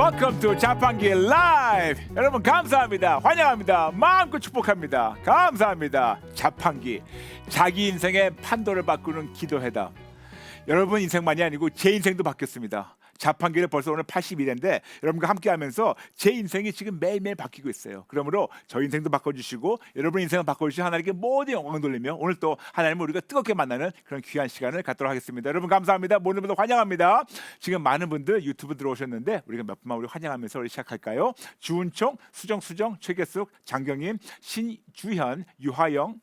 Welcome to 자판기 라이브. 여러분 감사합니다. 환영합니다. 마음껏 축복합니다. 감사합니다. 자판기, 자기 인생의 판도를 바꾸는 기도회담. 여러분 인생만이 아니고 제 인생도 바뀌었습니다. 자판기를 벌써 오늘 81회인데 여러분과 함께하면서 제 인생이 지금 매일매일 바뀌고 있어요. 그러므로 저 인생도 바꿔주시고 여러분 인생을 바꿔주시고 하나님께 모든 영광 돌리며 오늘 또 하나님을 우리가 뜨겁게 만나는 그런 귀한 시간을 갖도록 하겠습니다. 여러분 감사합니다. 모든 분들 환영합니다. 지금 많은 분들 유튜브 들어오셨는데 우리가 몇 분만 우리 환영하면서 우리 시작할까요? 주은총, 수정, 최계숙, 장경임, 신주현, 유하영,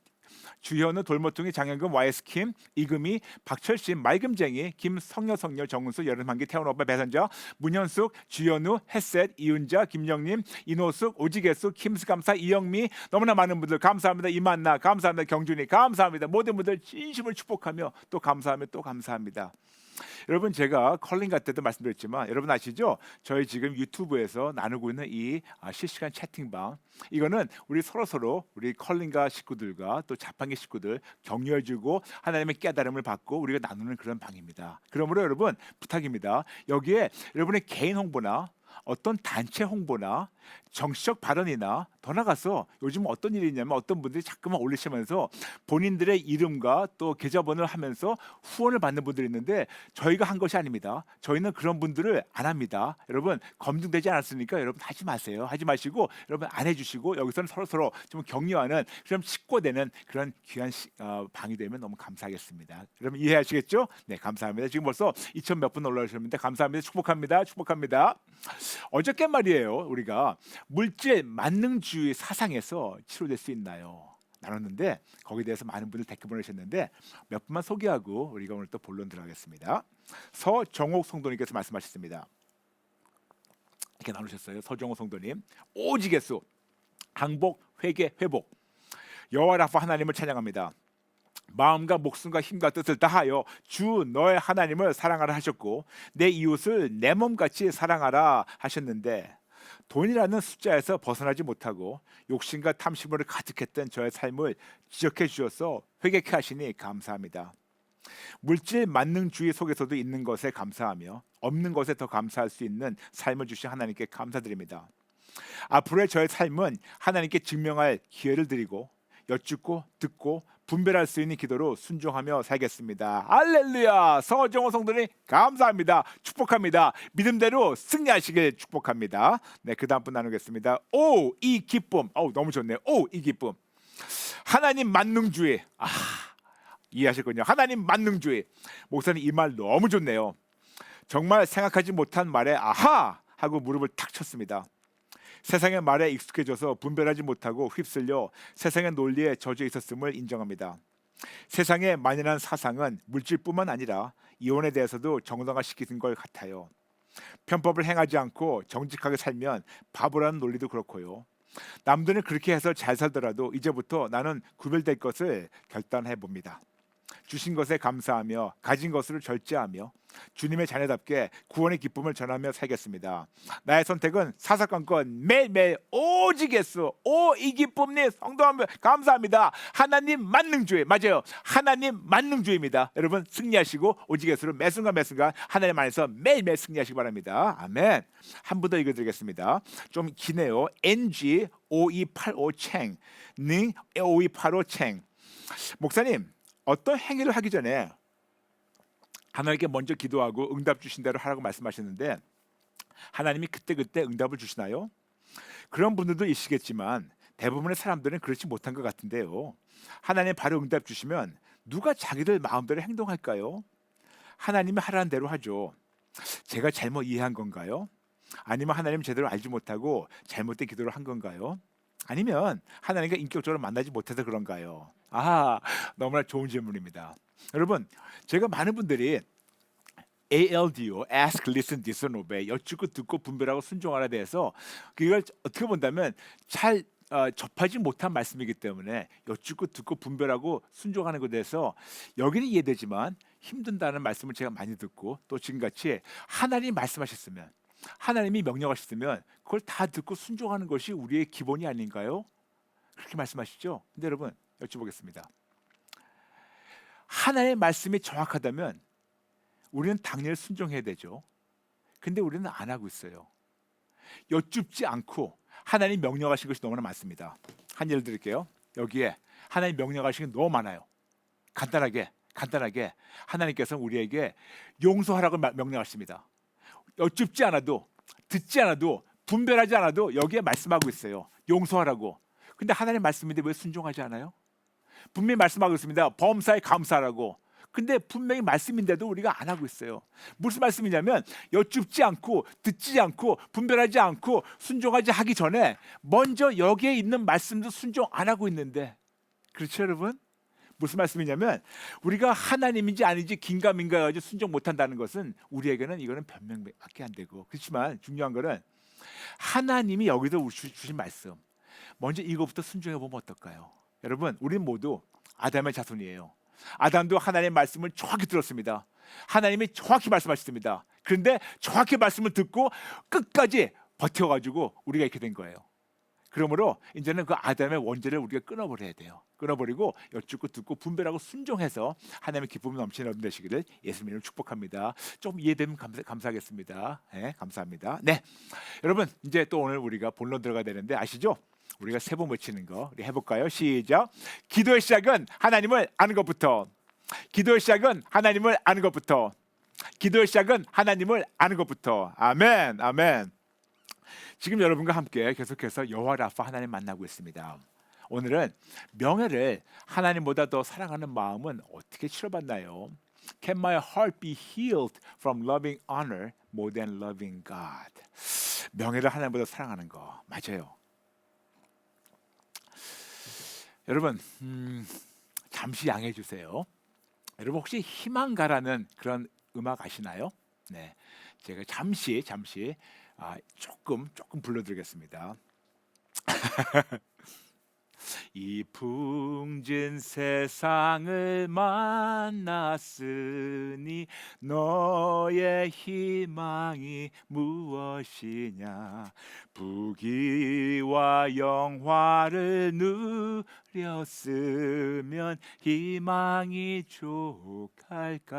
주현우, 돌모퉁이, 장현금, YS킴, 이금희, 박철신, 맑음쟁이, 김성녀, 정은수, 여름한기, 태훈오빠, 배선자, 문현숙, 주현우, 햇셋, 이은자, 김영님, 이노숙, 오지개숙, 김수감사, 이영미, 너무나 많은 분들 감사합니다. 이만나 감사합니다. 경준이 감사합니다. 모든 분들 진심을 축복하며 또 감사하며 또 감사합니다. 여러분 제가 컬링가 때도 말씀드렸지만 여러분 아시죠? 저희 지금 유튜브에서 나누고 있는 이 실시간 채팅방, 이거는 우리 서로 우리 컬링가 식구들과 또 자판기 식구들 격려해주고 하나님의 깨달음을 받고 우리가 나누는 그런 방입니다. 그러므로 여러분 부탁입니다. 여기에 여러분의 개인 홍보나 어떤 단체 홍보나 정치적 발언이나 더 나가서 요즘 어떤 일이 있냐면 어떤 분들이 자꾸만 올리시면서 본인들의 이름과 또 계좌번호를 하면서 후원을 받는 분들이 있는데 저희가 한 것이 아닙니다. 저희는 그런 분들을 안 합니다. 여러분 검증되지 않았으니까 여러분 하지 마세요. 하지 마시고 여러분 안 해주시고 여기서는 서로 좀 격려하는 그런 식고되는 그런 귀한 방이 되면 너무 감사하겠습니다. 여러분 이해하시겠죠? 네, 감사합니다. 지금 벌써 2,000 몇 분 올라오셨는데 감사합니다. 축복합니다. 어저께 말이에요. 우리가 물질 만능주의 사상에서 치료될 수 있나요? 나눴는데 거기에 대해서 많은 분들 댓글 보내셨는데 몇 분만 소개하고 우리가 오늘 또 본론 들어가겠습니다. 서정옥 성도님께서 말씀하셨습니다. 이렇게 나누셨어요. 서정옥 성도님, 오지개수, 항복, 회개, 회복. 여호와 라파 하나님을 찬양합니다. 마음과 목숨과 힘과 뜻을 다하여 주 너의 하나님을 사랑하라 하셨고 내 이웃을 내 몸같이 사랑하라 하셨는데 돈이라는 숫자에서 벗어나지 못하고 욕심과 탐심으로 가득했던 저의 삶을 지적해 주셔서 회개케 하시니 감사합니다. 물질 만능주의 속에서도 있는 것에 감사하며 없는 것에 더 감사할 수 있는 삶을 주신 하나님께 감사드립니다. 앞으로의 저의 삶은 하나님께 증명할 기회를 드리고 여쭙고 듣고 분별할 수 있는 기도로 순종하며 살겠습니다. 할렐루야. 서정호 성도님 감사합니다. 축복합니다. 믿음대로 승리하시길 축복합니다. 네, 그 다음 분 나누겠습니다. 오, 이 기쁨. 너무 좋네요. 오, 이 기쁨. 하나님 만능주의. 이해하셨군요. 하나님 만능주의. 목사님 이 말 너무 좋네요. 정말 생각하지 못한 말에 아하 하고 무릎을 탁 쳤습니다. 세상의 말에 익숙해져서 분별하지 못하고 휩쓸려 세상의 논리에 젖어 있었음을 인정합니다. 세상의 만연한 사상은 물질뿐만 아니라 이혼에 대해서도 정당화시키는 것 같아요. 편법을 행하지 않고 정직하게 살면 바보라는 논리도 그렇고요. 남들은 그렇게 해서 잘 살더라도 이제부터 나는 구별될 것을 결단해 봅니다. 주신 것에 감사하며 가진 것으로 절제하며 주님의 자녀답게 구원의 기쁨을 전하며 살겠습니다. 나의 선택은 사사건건 매일매일 오지겠소. 오, 이 기쁨님 성도하며 감사합니다. 하나님 만능주의. 맞아요. 하나님 만능주의입니다. 여러분 승리하시고 오지겠소로 매순간 하나님 안에서 매일매일 승리하시기 바랍니다. 아멘. 한 분 더 읽어드리겠습니다. 좀 기네요. NG 5285 챙 능 5285 챙. 목사님, 어떤 행위를 하기 전에 하나님께 먼저 기도하고 응답 주신 대로 하라고 말씀하셨는데 하나님이 그때 응답을 주시나요? 그런 분들도 있으시겠지만 대부분의 사람들은 그렇지 못한 것 같은데요. 하나님 바로 응답 주시면 누가 자기들 마음대로 행동할까요? 하나님이 하라는 대로 하죠. 제가 잘못 이해한 건가요? 아니면 하나님 제대로 알지 못하고 잘못된 기도를 한 건가요? 아니면 하나님과 인격적으로 만나지 못해서 그런가요? 너무나 좋은 질문입니다. 여러분, 제가 많은 분들이 ALDO, Ask, Listen, Discern, Obey, 여쭙고 듣고 분별하고 순종하라 대해서 그걸 어떻게 본다면 잘 접하지 못한 말씀이기 때문에 여쭙고 듣고 분별하고 순종하는 것에 대해서 여기는 이해되지만 힘든다는 말씀을 제가 많이 듣고 또 지금같이 하나님이 말씀하셨으면 하나님이 명령하셨으면 그걸 다 듣고 순종하는 것이 우리의 기본이 아닌가요? 그렇게 말씀하시죠? 근데 여러분 여쭤보겠습니다. 하나님의 말씀이 정확하다면 우리는 당연히 순종해야 되죠. 근데 우리는 안 하고 있어요. 여쭙지 않고 하나님 명령하신 것이 너무나 많습니다. 한 예를 드릴게요. 여기에 하나님 명령하신 게 너무 많아요. 간단하게 하나님께서 우리에게 용서하라고 명령하십니다. 여쭙지 않아도, 듣지 않아도, 분별하지 않아도 여기에 말씀하고 있어요. 용서하라고. 근데 하나님 말씀인데 왜 순종하지 않아요? 분명히 말씀하고 있습니다. 범사에 감사하라고. 근데 분명히 말씀인데도 우리가 안 하고 있어요. 무슨 말씀이냐면 여쭙지 않고, 듣지 않고, 분별하지 않고, 순종하지 하기 전에 먼저 여기에 있는 말씀도 순종 안 하고 있는데, 그렇죠 여러분? 무슨 말씀이냐면 우리가 하나님인지 아닌지 긴가민가 가지고 순종 못한다는 것은 우리에게는 이거는 변명밖에 안 되고, 그렇지만 중요한 거는 하나님이 여기서 주신 말씀 먼저 이거부터 순종해 보면 어떨까요? 여러분, 우리는 모두 아담의 자손이에요. 아담도 하나님의 말씀을 정확히 들었습니다. 하나님이 정확히 말씀하셨습니다. 그런데 정확히 말씀을 듣고 끝까지 버텨가지고 우리가 이렇게 된 거예요. 그러므로 이제는 그 아담의 원죄를 우리가 끊어버려야 돼요. 끊어버리고 여쭙고 듣고 분별하고 순종해서 하나님의 기쁨이 넘치는 여러분 되시기를 예수님 이름으로 축복합니다. 좀 이해되면 감사하겠습니다. 네, 감사합니다. 네, 여러분 이제 또 오늘 우리가 본론 들어가야 되는데 아시죠? 우리가 세 번 외치는 거 우리 해볼까요? 시작. 기도의 시작은 하나님을 아는 것부터. 기도의 시작은 하나님을 아는 것부터. 기도의 시작은 하나님을 아는 것부터. 아멘, 아멘. 지금 여러분과 함께 계속해서 여호와 라파 하나님 만나고 있습니다. 오늘은 명예를 하나님보다 더 사랑하는 마음은 어떻게 치료받나요? Can my heart be healed from loving honor more than loving God? 명예를 하나님보다 사랑하는 거 맞아요. 여러분 잠시 양해해 주세요. 여러분 혹시 희망가라는 그런 음악 아시나요? 네, 제가 잠시 조금 불러드리겠습니다. 이 풍진 세상을 만났으니 너의 희망이 무엇이냐? 부귀와 영화를 누렸으면 희망이 족할까?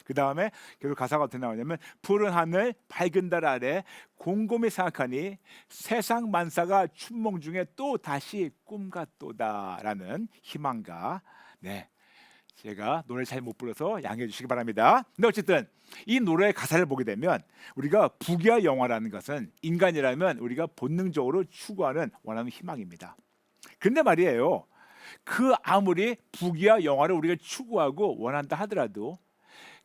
그 다음에 계속 가사가 어떻게 나오냐면 푸른 하늘 밝은 달 아래 곰곰이 생각하니 세상 만사가 춘몽 중에 또 다시 꿈 같도다라는 희망가. 네, 제가 노래 잘 못 불러서 양해해 주시기 바랍니다. 근데 어쨌든 이 노래의 가사를 보게 되면 우리가 부귀와 영화라는 것은 인간이라면 우리가 본능적으로 추구하는 원하는 희망입니다. 근데 말이에요, 그 아무리 부귀와 영화를 우리가 추구하고 원한다 하더라도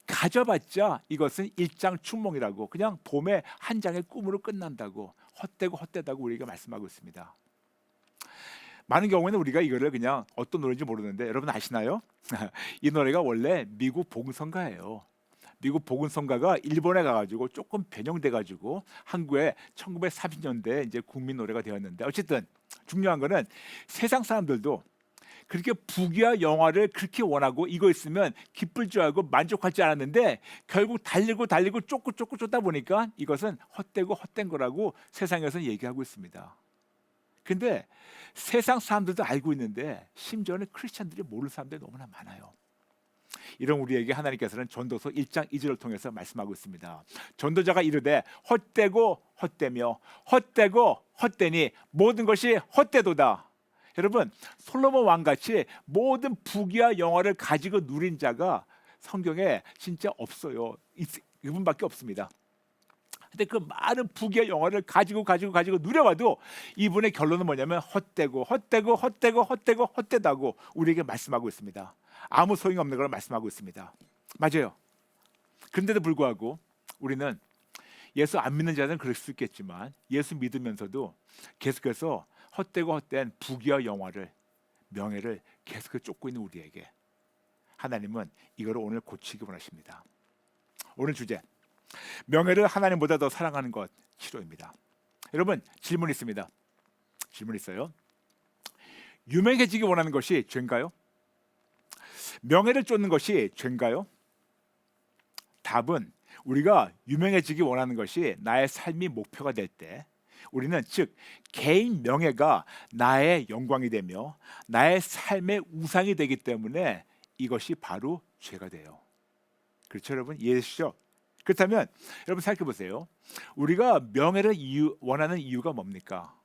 가져봤자 이것은 일장춘몽이라고, 그냥 봄의 한 장의 꿈으로 끝난다고, 헛되다고 우리가 말씀하고 있습니다. 많은 경우에는 우리가 이거를 그냥 어떤 노래인지 모르는데 여러분 아시나요? 이 노래가 원래 미국 복음성가예요. 미국 복음성가가 일본에 가가지고 조금 변형돼가지고 한국에 1930년대 이제 국민 노래가 되었는데, 어쨌든 중요한 거는 세상 사람들도 그렇게 부귀와 영화를 그렇게 원하고 이거 있으면 기쁠 줄 알고 만족하지 않았는데 결국 달리고 쫓다 보니까 이것은 헛된 거라고 세상에서는 얘기하고 있습니다. 근데 세상 사람들도 알고 있는데 심지어는 크리스찬들이 모르는 사람들이 너무나 많아요. 이런 우리에게 하나님께서는 전도서 1장 2절을 통해서 말씀하고 있습니다. 전도자가 이르되 헛되고 헛되며 헛되고 헛되니 모든 것이 헛되도다. 여러분, 솔로몬 왕같이 모든 부귀와 영화를 가지고 누린 자가 성경에 진짜 없어요. 이분밖에 없습니다. 근데 그 많은 부귀와 영화를 가지고 누려봐도 이분의 결론은 뭐냐면 헛되다고 우리에게 말씀하고 있습니다. 아무 소용이 없는 걸 말씀하고 있습니다. 맞아요. 그런데도 불구하고 우리는 예수 안 믿는 자는 그럴 수 있겠지만 예수 믿으면서도 계속해서 헛된 부귀와 영화를, 명예를 계속해서 쫓고 있는 우리에게 하나님은 이거를 오늘 고치기 원하십니다. 오늘 주제, 명예를 하나님보다 더 사랑하는 것 치료입니다. 여러분 질문 있습니다. 질문 있어요. 유명해지기 원하는 것이 죄인가요? 명예를 쫓는 것이 죄인가요? 답은 우리가 유명해지기 원하는 것이 나의 삶이 목표가 될 때, 우리는 즉 개인 명예가 나의 영광이 되며 나의 삶의 우상이 되기 때문에 이것이 바로 죄가 돼요. 그렇죠 여러분? 이해되시죠? 그렇다면 여러분 생각해 보세요. 우리가 명예를 원하는 이유가 뭡니까?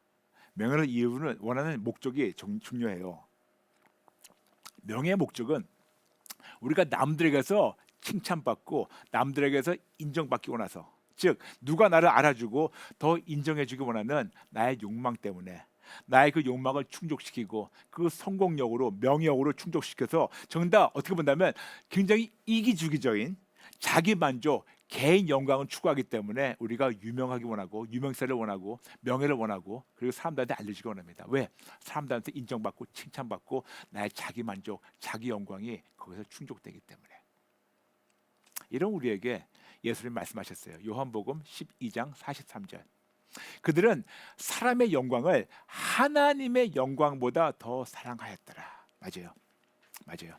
명예를 원하는 목적이 중요해요. 명예의 목적은 우리가 남들에게서 칭찬받고 남들에게서 인정받기 원해서, 즉 누가 나를 알아주고 더 인정해주기 원하는 나의 욕망 때문에 나의 그 욕망을 충족시키고 그 성공력으로 명예욕으로 충족시켜서 정답 어떻게 본다면 굉장히 이기주기적인 자기 만족, 개인 영광을 추구하기 때문에 우리가 유명하기 원하고 유명세를 원하고 명예를 원하고 그리고 사람들한테 알려지기 원합니다. 왜? 사람들한테 인정받고 칭찬받고 나의 자기 만족, 자기 영광이 거기서 충족되기 때문에. 이런 우리에게 예수님 말씀하셨어요. 요한복음 12장 43절. 그들은 사람의 영광을 하나님의 영광보다 더 사랑하였더라. 맞아요.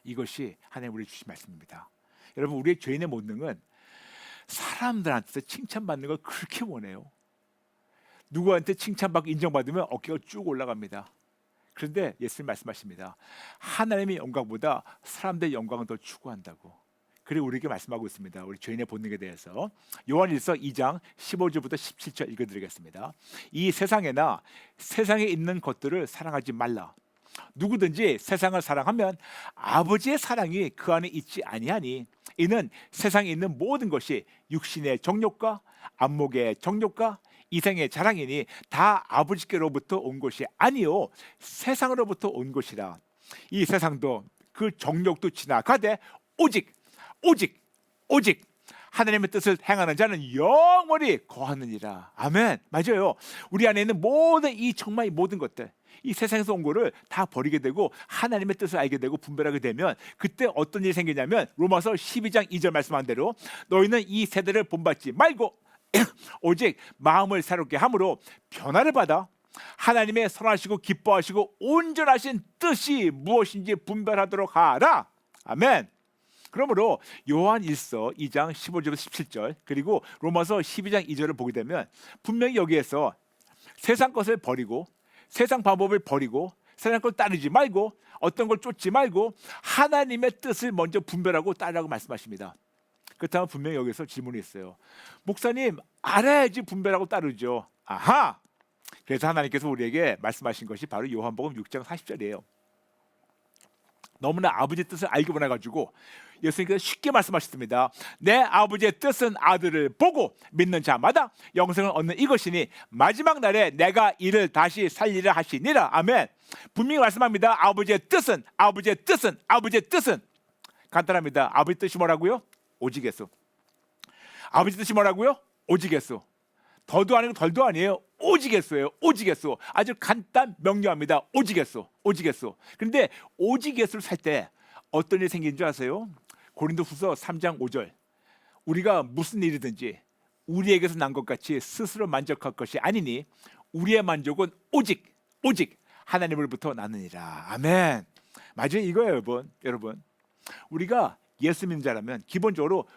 이것이 하나님 우리 주신 말씀입니다. 여러분, 우리의 죄인의 본능은 사람들한테서 칭찬받는 걸 그렇게 원해요. 누구한테 칭찬받고 인정받으면 어깨가 쭉 올라갑니다. 그런데 예수님 말씀하십니다. 하나님의 영광보다 사람들의 영광을 더 추구한다고. 그리고 우리에게 말씀하고 있습니다. 우리 죄인의 본능에 대해서. 요한일서 2장 15절부터 17절 읽어드리겠습니다. 이 세상에나 세상에 있는 것들을 사랑하지 말라. 누구든지 세상을 사랑하면 아버지의 사랑이 그 안에 있지 아니하니 이는 세상에 있는 모든 것이 육신의 정욕과 안목의 정욕과 이생의 자랑이니 다 아버지께로부터 온 것이 아니요 세상으로부터 온 것이라. 이 세상도 그 정욕도 지나가되 오직 하나님의 뜻을 행하는 자는 영원히 거하느니라. 아멘. 맞아요. 우리 안에 있는 정말 모든 것들, 이 세상에서 온 거를 다 버리게 되고 하나님의 뜻을 알게 되고 분별하게 되면 그때 어떤 일이 생기냐면 로마서 12장 2절 말씀한 대로 너희는 이 세대를 본받지 말고 오직 마음을 새롭게 함으로 변화를 받아 하나님의 선하시고 기뻐하시고 온전하신 뜻이 무엇인지 분별하도록 하라. 아멘. 그러므로 요한 1서 2장 15절부터 17절 그리고 로마서 12장 2절을 보게 되면 분명히 여기에서 세상 것을 버리고 세상 방법을 버리고 세상 걸 따르지 말고 어떤 걸 쫓지 말고 하나님의 뜻을 먼저 분별하고 따르라고 말씀하십니다. 그렇다면 분명히 여기서 질문이 있어요. 목사님, 알아야지 분별하고 따르죠. 아하! 그래서 하나님께서 우리에게 말씀하신 것이 바로 요한복음 6장 40절이에요. 너무나 아버지의 뜻을 알기 원해가지고 예수님께서 쉽게 말씀하셨습니다. 내 아버지의 뜻은 아들을 보고 믿는 자마다 영생을 얻는 이것이니 마지막 날에 내가 이를 다시 살리라 하시니라. 아멘. 분명히 말씀합니다. 아버지의 뜻은 간단합니다. 아버지 뜻이 뭐라고요? 오직에서. 아버지 뜻이 뭐라고요? 오직에서. 더도 아니고 덜도 아니에요. 오직에서예요. 오직에서. 아주 간단 명료합니다. 오직에서. 그런데 오직에서를 살 때 어떤 일이 생기는 줄 아세요? 고린도후서 3장 5절. 우리가 무슨 일이든지 우리에게서 난 것 같이 스스로 만족할 것이 아니니 우리의 만족은 오직 하나님으로부터 나느니라. 아멘. 맞아요. 이거예요, 여러분. 우리가 예수 믿는 자라면 기본적으로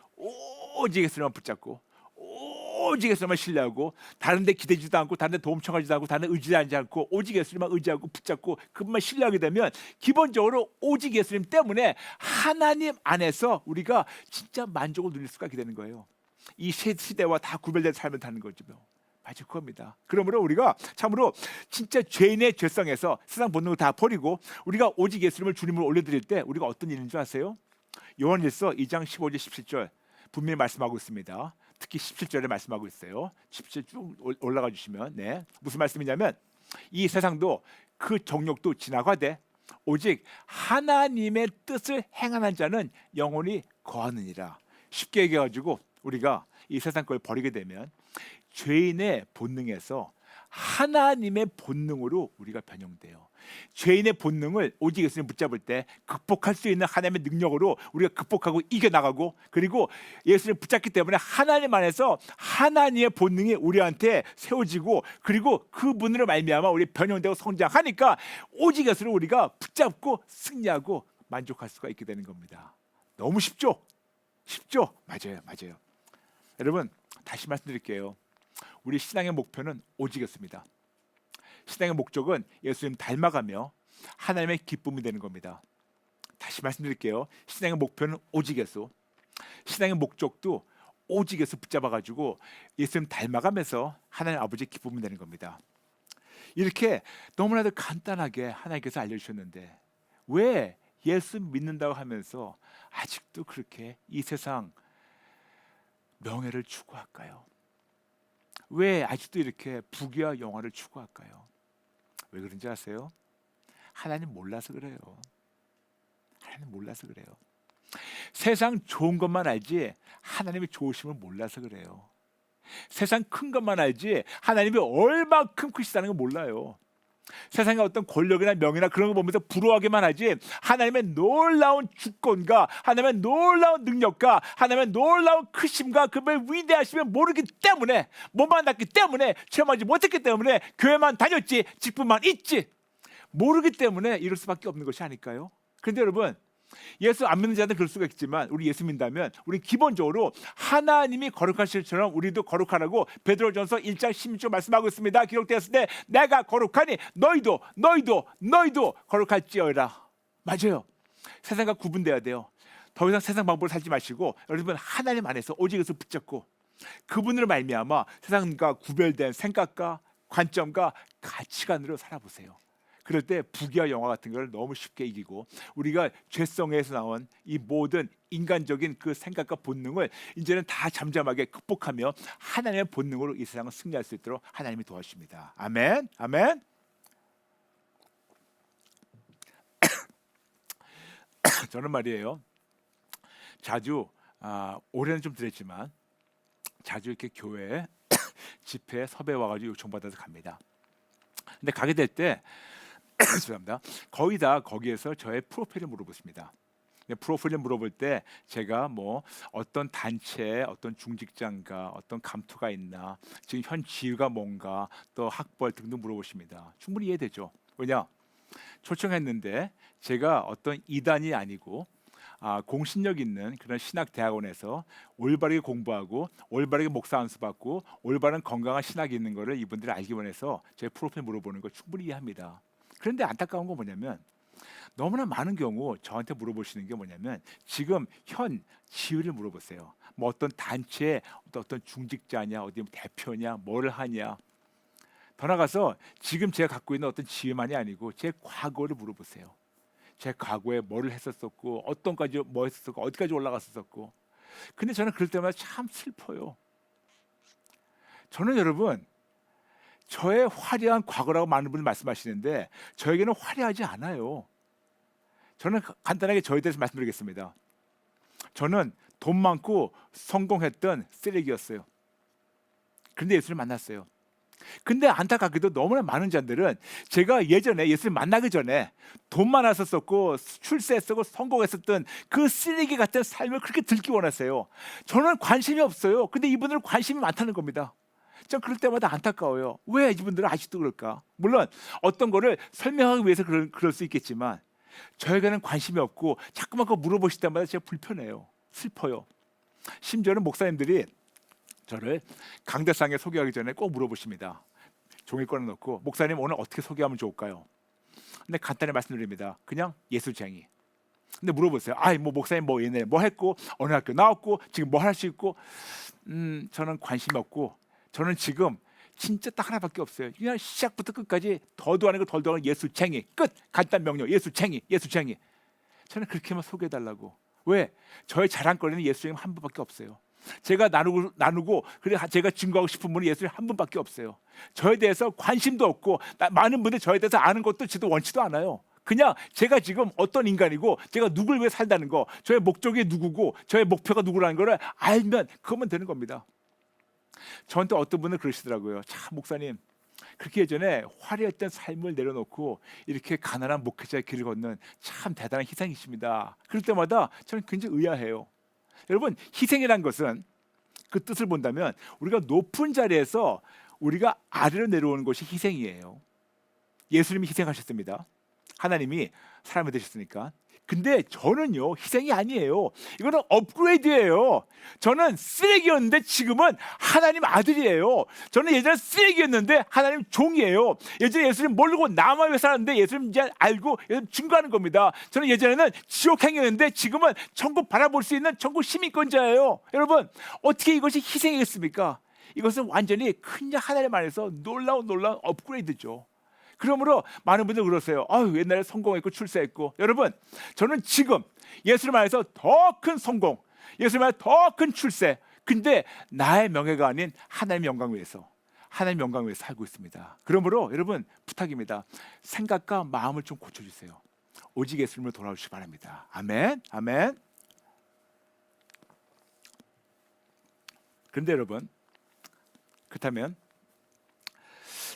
오직 예수님만 붙잡고 오직 예수님만 신뢰하고 다른 데 기대지도 않고 다른 데 도움 청하지도 않고 다른 데 의지하지 않고 오직 예수님만 의지하고 붙잡고 그분만 신뢰하게 되면 기본적으로 오직 예수님 때문에 하나님 안에서 우리가 진짜 만족을 누릴 수가 있게 되는 거예요. 이 시대와 다 구별된 삶을 사는 거죠. 맞아, 그겁니다. 그러므로 우리가 참으로 진짜 죄인의 죄성에서 세상 본능을 다 버리고 우리가 오직 예수님을 주님으로 올려드릴 때 우리가 어떤 일인 줄 아세요? 요한일서 2장 15절 17절 분명히 말씀하고 있습니다. 특히 17절에 말씀하고 있어요. 17절 쭉 올라가 주시면 무슨 말씀이냐면 이 세상도 그 정욕도 지나가되 오직 하나님의 뜻을 행하는 자는 영원히 거하느니라. 쉽게 얘기해가지고 우리가 이 세상 걸 버리게 되면 죄인의 본능에서 하나님의 본능으로 우리가 변형돼요. 죄인의 본능을 오직 예수님 붙잡을 때 극복할 수 있는 하나님의 능력으로 우리가 극복하고 이겨나가고 그리고 예수님 붙잡기 때문에 하나님 안에서 하나님의 본능이 우리한테 세워지고 그리고 그분으로 말미암아 우리 변형되고 성장하니까 오직 예수를 우리가 붙잡고 승리하고 만족할 수가 있게 되는 겁니다. 너무 쉽죠? 맞아요. 여러분 다시 말씀드릴게요. 우리 신앙의 목표는 오직이었습니다. 신앙의 목적은 예수님 닮아가며 하나님의 기쁨이 되는 겁니다. 다시 말씀드릴게요. 신앙의 목표는 오직이었어. 신앙의 목적도 오직 예수 붙잡아가지고 예수님 닮아가면서 하나님 아버지의 기쁨이 되는 겁니다. 이렇게 너무나도 간단하게 하나님께서 알려주셨는데 왜 예수 믿는다고 하면서 아직도 그렇게 이 세상 명예를 추구할까요? 왜 아직도 이렇게 부귀와 영화를 추구할까요? 왜 그런지 아세요? 하나님 몰라서 그래요. 하나님 몰라서 그래요. 세상 좋은 것만 알지 하나님의 좋으심을 몰라서 그래요. 세상 큰 것만 알지 하나님이 얼마큼 크시다는 걸 몰라요. 세상의 어떤 권력이나 명예나 그런 거 보면서 부러워하기만 하지 하나님의 놀라운 주권과 하나님의 놀라운 능력과 하나님의 놀라운 크심과 그분의 위대하심을 모르기 때문에 못 만났기 때문에 체험하지 못했기 때문에 교회만 다녔지 직분만 있지 모르기 때문에 이럴 수밖에 없는 것이 아닐까요? 그런데 여러분 예수 안 믿는 자들은 그럴 수가 있지만 우리 예수 믿다면 우리 기본적으로 하나님이 거룩하실 처럼 우리도 거룩하라고 베드로전서 1장 16절 말씀하고 있습니다. 기록되었을 때 내가 거룩하니 너희도 거룩할지어라. 맞아요. 세상과 구분돼야 돼요. 더 이상 세상 방법으로 살지 마시고 여러분 하나님 안에서 오직 예수 붙잡고 그분으로 말미암아 세상과 구별된 생각과 관점과 가치관으로 살아보세요. 그럴 때 부귀와 영화 같은 걸 너무 쉽게 이기고 우리가 죄성에서 나온 이 모든 인간적인 그 생각과 본능을 이제는 다 잠잠하게 극복하며 하나님의 본능으로 이 세상을 승리할 수 있도록 하나님이 도와주십니다. 아멘. 아멘. 저는 말이에요. 자주 올해는 좀 드렸지만 자주 이렇게 교회 집회에 섭외 와가지고 요청받아서 갑니다. 근데 가게 될 때 죄송합니다. 거의 다 거기에서 저의 프로필을 물어보십니다. 프로필을 물어볼 때 제가 뭐 어떤 단체에 어떤 중직자인가 어떤 감투가 있나 지금 현 지위가 뭔가 또 학벌 등등 물어보십니다. 충분히 이해되죠. 왜냐? 초청했는데 제가 어떤 이단이 아니고 공신력 있는 그런 신학대학원에서 올바르게 공부하고 올바르게 목사 안수받고 올바른 건강한 신학이 있는 거를 이분들이 알기 원해서 제 프로필 물어보는 거 충분히 이해합니다. 그런데 안타까운 건 뭐냐면 너무나 많은 경우 저한테 물어보시는 게 뭐냐면 지금 현 지위를 물어보세요. 뭐 어떤 단체에 어떤 중직자냐 어디 대표냐 뭐를 하냐 더 나가서 지금 제가 갖고 있는 어떤 지위만이 아니고 제 과거를 물어보세요. 제 과거에 뭐를 했었었고 어떤 까지 뭐 했었고 어디까지 올라갔었었고 근데 저는 그럴 때마다 참 슬퍼요. 저는 여러분 저의 화려한 과거라고 많은 분이 말씀하시는데 저에게는 화려하지 않아요. 저는 간단하게 저에 대해서 말씀드리겠습니다. 저는 돈 많고 성공했던 쓰레기였어요. 그런데 예수를 만났어요. 근데 안타깝게도 너무나 많은 자들은 제가 예전에 예수를 만나기 전에 돈 많았었고 출세했었고 성공했었던 그 쓰레기 같은 삶을 그렇게 들기 원하세요. 저는 관심이 없어요. 근데 이분들은 관심이 많다는 겁니다. 전 그럴 때마다 안타까워요. 왜 이분들은 아직도 그럴까? 물론 어떤 거를 설명하기 위해서 그럴 수 있겠지만 저에게는 관심이 없고 자꾸만 그거 물어보실 때마다 제가 불편해요. 슬퍼요. 심지어는 목사님들이 저를 강대상에 소개하기 전에 꼭 물어보십니다. 종이 꺼내놓고 목사님 오늘 어떻게 소개하면 좋을까요? 근데 간단히 말씀드립니다. 그냥 예수쟁이. 근데 물어보세요. 뭐 목사님 뭐 얘네 뭐 했고 어느 학교 나왔고 지금 뭐 할 수 있고 저는 관심이 없고 저는 지금 진짜 딱 하나밖에 없어요. 그냥 시작부터 끝까지 더도 아니고 덜도 아니고 예수쟁이. 끝. 간단 명령. 예수쟁이. 저는 그렇게만 소개해달라고. 왜? 저의 자랑거리는 예수님 한 분밖에 없어요. 제가 나누고 그래 제가 증거하고 싶은 분이 예수님 한 분밖에 없어요. 저에 대해서 관심도 없고 많은 분들이 저에 대해서 아는 것도 저도 원치도 않아요. 그냥 제가 지금 어떤 인간이고 제가 누굴 위해 살다는 거 저의 목적이 누구고 저의 목표가 누구라는 거를 알면 그거면 되는 겁니다. 저한테 어떤 분은 그러시더라고요. 참 목사님 그렇게 예전에 화려했던 삶을 내려놓고 이렇게 가난한 목회자의 길을 걷는 참 대단한 희생이십니다. 그럴 때마다 저는 굉장히 의아해요. 여러분 희생이란 것은 그 뜻을 본다면 우리가 높은 자리에서 우리가 아래로 내려오는 것이 희생이에요. 예수님이 희생하셨습니다. 하나님이 사람이 되셨으니까 근데 저는요, 희생이 아니에요. 이거는 업그레이드예요. 저는 쓰레기였는데 지금은 하나님 아들이에요. 저는 예전에 쓰레기였는데 하나님 종이에요. 예전에 예수님 모르고 남아에 살았는데 예수님 이제 알고 예수님 증거하는 겁니다. 저는 예전에는 지옥행이었는데 지금은 천국 바라볼 수 있는 천국 시민권자예요. 여러분, 어떻게 이것이 희생이겠습니까? 이것은 완전히 큰 하나님 안에서 놀라운 업그레이드죠. 그러므로 많은 분들 그러세요. 옛날에 성공했고 출세했고. 여러분, 저는 지금 예수님 안에서 더 큰 성공, 예수님 안에서 더 큰 출세, 근데 나의 명예가 아닌 하나님의 영광 위해서, 하나님의 영광 위해서 살고 있습니다. 그러므로 여러분, 부탁입니다. 생각과 마음을 좀 고쳐주세요. 오직 예수님으로 돌아오시기 바랍니다. 아멘, 아멘. 그런데 여러분, 그렇다면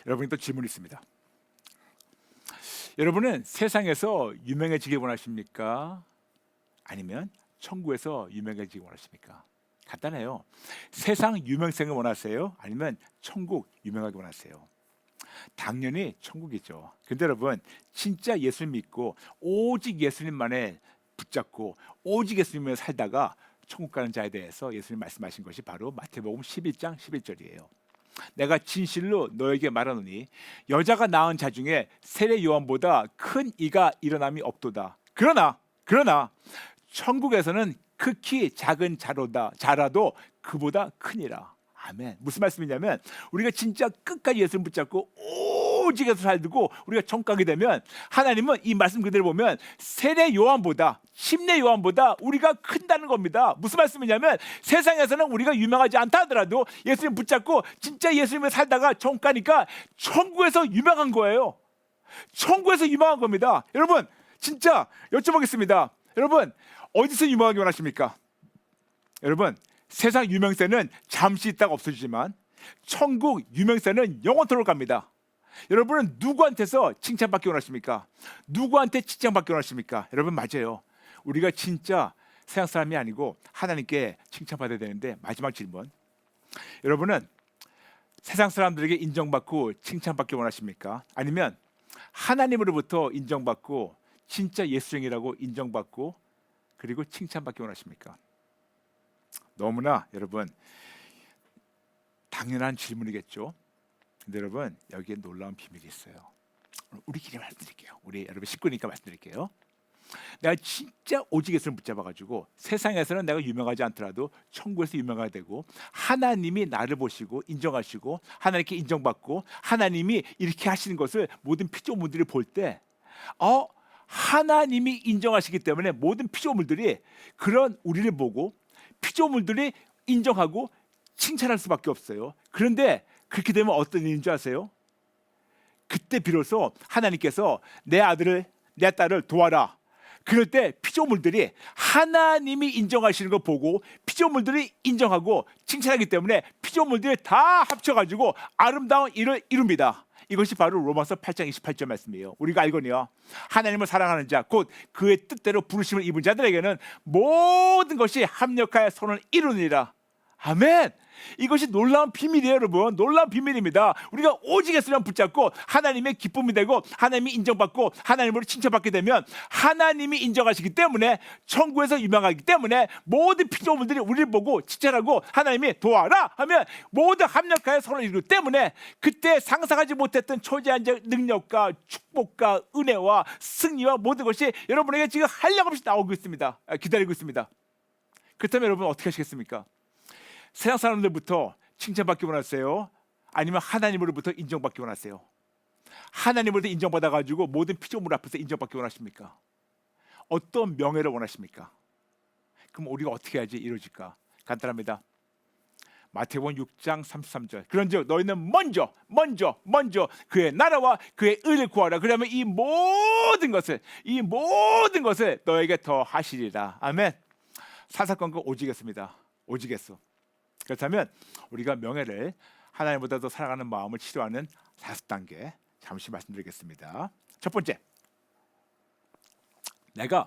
여러분이 또 질문이 있습니다. 여러분은 세상에서 유명해지기 원하십니까? 아니면 천국에서 유명해지기 원하십니까? 간단해요. 세상 유명성을 원하세요? 아니면 천국 유명하기 원하세요? 당연히 천국이죠. 근데 여러분, 진짜 예수님 믿고 오직 예수님만에 붙잡고 오직 예수님을 살다가 천국 가는 자에 대해서 예수님 말씀하신 것이 바로 마태복음 11장 11절이에요. 내가 진실로 너에게 말하노니 여자가 낳은 자 중에 세례 요한보다 큰 이가 일어남이 없도다. 그러나 천국에서는 극히 작은 자라도 그보다 크니라. 아멘. 무슨 말씀이냐면, 우리가 진짜 끝까지 예수님 붙잡고 오직 예수 살고 우리가 천국 가게 되면 하나님은 이 말씀 그대로 보면 세례 요한보다, 침례 요한보다 우리가 큰다는 겁니다. 무슨 말씀이냐면, 세상에서는 우리가 유명하지 않다 하더라도 예수님 붙잡고 진짜 예수님을 살다가 천국 가니까 천국에서 유명한 거예요. 천국에서 유명한 겁니다. 여러분, 진짜 여쭤보겠습니다. 여러분, 어디서 유명하게 원하십니까? 여러분, 세상 유명세는 잠시 있다가 없어지지만 천국 유명세는 영원토록 갑니다. 여러분은 누구한테서 칭찬받기 원하십니까? 누구한테 칭찬받기 원하십니까? 여러분, 맞아요. 우리가 진짜 세상 사람이 아니고 하나님께 칭찬받아야 되는데, 마지막 질문, 여러분은 세상 사람들에게 인정받고 칭찬받기 원하십니까? 아니면 하나님으로부터 인정받고 진짜 예수님이라고 인정받고 그리고 칭찬받기 원하십니까? 너무나 여러분 당연한 질문이겠죠. 근데 여러분, 여기에 놀라운 비밀이 있어요. 우리끼리 말씀드릴게요. 우리 여러분 식구니까 말씀드릴게요. 내가 진짜 오직 예수를 붙잡아가지고 세상에서는 내가 유명하지 않더라도 천국에서 유명하게 되고 하나님이 나를 보시고 인정하시고 하나님께 인정받고 하나님이 이렇게 하시는 것을 모든 피조물들이 볼 때 하나님이 인정하시기 때문에 모든 피조물들이 그런 우리를 보고 피조물들이 인정하고 칭찬할 수밖에 없어요. 그런데 그렇게 되면 어떤 일인 줄 아세요? 그때 비로소 하나님께서 내 아들을, 내 딸을 도와라. 그럴 때 피조물들이 하나님이 인정하시는 거 보고 피조물들이 인정하고 칭찬하기 때문에 피조물들이 다 합쳐가지고 아름다운 일을 이룹니다. 이것이 바로 로마서 8장 28절 말씀이에요. 우리가 알거니와 하나님을 사랑하는 자, 곧 그의 뜻대로 부르심을 입은 자들에게는 모든 것이 합력하여 선을 이루느니라. 아멘. 이것이 놀라운 비밀이에요, 여러분. 놀라운 비밀입니다. 우리가 오직 예수님 붙잡고 하나님의 기쁨이 되고 하나님이 인정받고 하나님으로 칭찬받게 되면 하나님이 인정하시기 때문에 천국에서 유명하기 때문에 모든 피조물들이 우리를 보고 칭찬하고 하나님이 도와라 하면 모두 합력하여 서로 이루기 때문에 그때 상상하지 못했던 초자연적 능력과 축복과 은혜와 승리와 모든 것이 여러분에게 지금 한량없이 나오고 있습니다. 기다리고 있습니다. 그렇다면 여러분 어떻게 하시겠습니까? 세상 사람들부터 칭찬받기 원하세요? 아니면 하나님으로부터 인정받기 원하세요? 하나님으로부터 인정받아가지고 모든 피조물 앞에서 인정받기 원하십니까? 어떤 명예를 원하십니까? 그럼 우리가 어떻게 해야지 이루어질까? 간단합니다. 마태복음 6장 33절. 그런즉 너희는 먼저 그의 나라와 그의 의를 구하라. 그러면 이 모든 것을 너에게 더 하시리라. 아멘. 사사건건 오직했습니다. 오직했어. 그렇다면 우리가 명예를 하나님보다 더 사랑하는 마음을 치료하는 5단계 잠시 말씀드리겠습니다. 첫 번째, 내가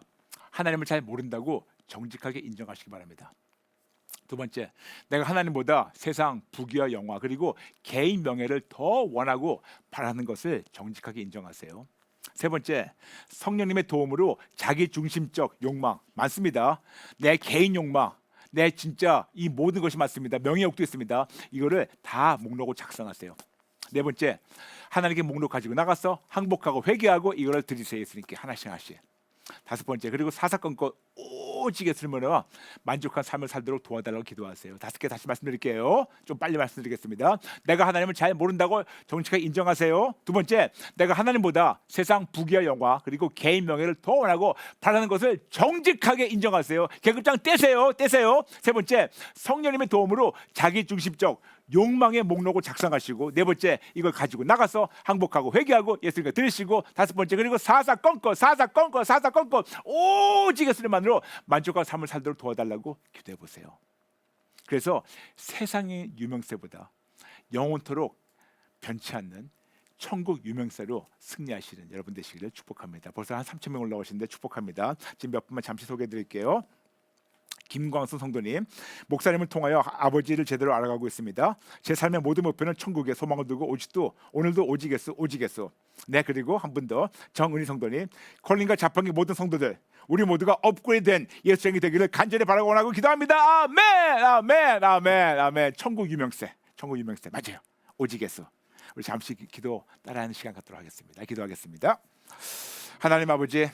하나님을 잘 모른다고 정직하게 인정하시기 바랍니다. 두 번째, 내가 하나님보다 세상 부귀와 영화 그리고 개인 명예를 더 원하고 바라는 것을 정직하게 인정하세요. 세 번째, 성령님의 도움으로 자기 중심적 욕망 많습니다. 내 개인 욕망, 내 진짜 이 모든 것이 많습니다. 명예욕도 있습니다. 이거를 다 목록을 작성하세요. 네 번째, 하나님께 목록 가지고 나가서 항복하고 회개하고 이거를 드리세요. 예수님께 하나씩 하나씩. 다섯 번째, 그리고 사사건건 오직 예수님으로 만족한 삶을 살도록 도와달라고 기도하세요. 다섯 개 다시 말씀드릴게요. 좀 빨리 말씀드리겠습니다. 내가 하나님을 잘 모른다고 정직하게 인정하세요. 두 번째, 내가 하나님보다 세상 부귀와 영화 그리고 개인 명예를 더 원하고 바라는 것을 정직하게 인정하세요. 계급장 떼세요. 세 번째, 성령님의 도움으로 자기중심적 욕망의 목록을 작성하시고, 네 번째, 이걸 가지고 나가서 항복하고 회개하고 예수님께 드리시고, 다섯 번째, 그리고 사사건건 오직 예수님만으로 만족한 삶을 살도록 도와달라고 기도해 보세요. 그래서 세상의 유명세보다 영원토록 변치 않는 천국 유명세로 승리하시는 여러분 되시기를 축복합니다. 벌써 한 3,000명 올라오시는데 축복합니다. 지금 몇 분만 잠시 소개해 드릴게요. 김광수 성도님, 목사님을 통하여 아버지를 제대로 알아가고 있습니다. 제 삶의 모든 목표는 천국에 소망을 두고 오늘도 오직 예수. 네, 그리고 한 분 더, 정은희 성도님, 콜린과 자판기 모든 성도들, 우리 모두가 업그레이드된 예수쟁이 되기를 간절히 바라고 원하고 기도합니다. 아멘. 천국 유명세 맞아요. 오직 예수. 우리 잠시 기도 따라하는 시간 갖도록 하겠습니다. 기도하겠습니다. 하나님 아버지,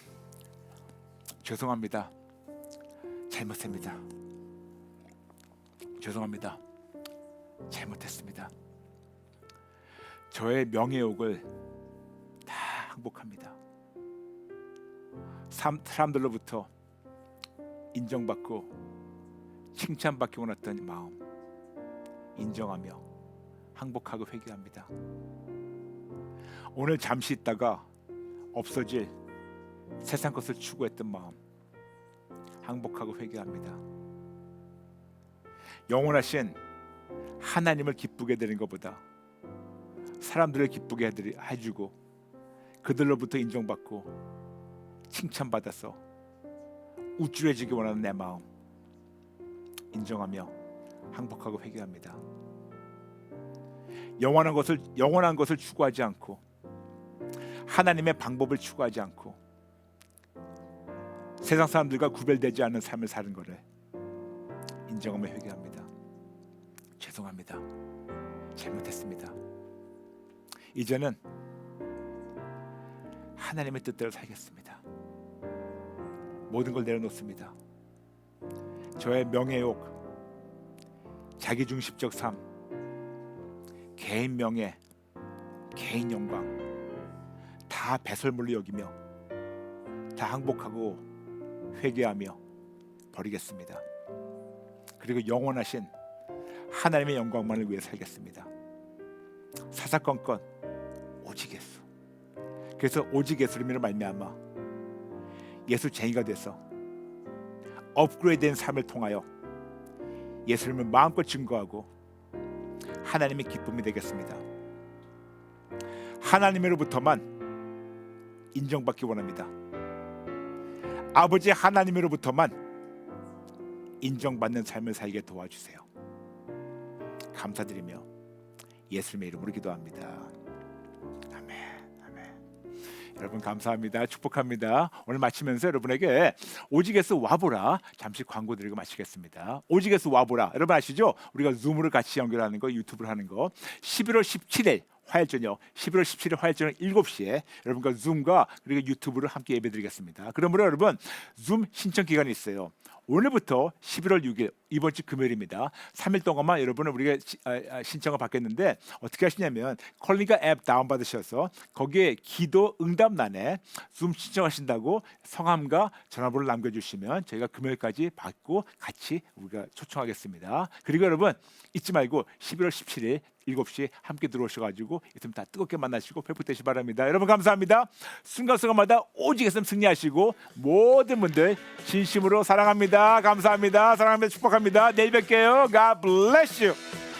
죄송합니다. 잘못했습니다. 죄송합니다. 잘못했습니다. 저의 명예욕을 다 항복합니다. 사람들로부터 인정받고 칭찬받기 원했던 마음 인정하며 항복하고 회개합니다. 오늘 잠시 있다가 없어질 세상 것을 추구했던 마음 항복하고 회개합니다. 영원하신 하나님을 기쁘게 드리는 것보다 사람들을 기쁘게 해주고 그들로부터 인정받고 칭찬받아서 우쭐해지기 원하는 내 마음 인정하며 항복하고 회개합니다. 영원한 것을 추구하지 않고 하나님의 방법을 추구하지 않고 세상 사람들과 구별되지 않는 삶을 사는 것을 인정하며 회개합니다. 죄송합니다. 잘못했습니다. 이제는 하나님의 뜻대로 살겠습니다. 모든 걸 내려놓습니다. 저의 명예욕, 자기중심적 삶, 개인 명예, 개인 영광 다 배설물로 여기며 다 항복하고 회개하며 버리겠습니다. 그리고 영원하신 하나님의 영광만을 위해 살겠습니다. 사사건건 오직 예수. 그래서 오직 예수님으로 말미암아 예수쟁이가 돼서 업그레이드된 삶을 통하여 예수님을 마음껏 증거하고 하나님의 기쁨이 되겠습니다. 하나님으로부터만 인정받기 원합니다. 아버지 하나님으로부터만 인정받는 삶을 살게 도와주세요. 감사드리며 예수님의 이름으로 기도합니다. 아멘. 여러분 감사합니다. 축복합니다. 오늘 마치면서 여러분에게 오직 예수 와보라 잠시 광고 드리고 마치겠습니다. 오직 예수 와보라 여러분 아시죠? 우리가 줌으로 같이 연결하는 거, 유튜브를 하는 거 11월 17일 화요일 저녁 11월 17일 화요일 저녁 7시에 여러분과 줌과 그리고 유튜브를 함께 예배드리겠습니다. 그러므로 여러분 줌 신청 기간이 있어요. 오늘부터 11월 6일 이번 주 금요일입니다. 3일 동안만 여러분은 우리가 신청을 받겠는데 어떻게 하시냐면 콜리가 앱 다운받으셔서 거기에 기도 응답란에 줌 신청하신다고 성함과 전화번호를 남겨주시면 저희가 금요일까지 받고 같이 우리가 초청하겠습니다. 그리고 여러분 잊지 말고 11월 17일 7시 함께 들어오셔가지고 있으면 다 뜨겁게 만나시고 회복되시기 바랍니다. 여러분 감사합니다. 순간순간마다 오직 예수님 승리하시고 모든 분들 진심으로 사랑합니다. 감사합니다. 사랑합니다. 축복합니다. 내일 뵐게요. God bless you.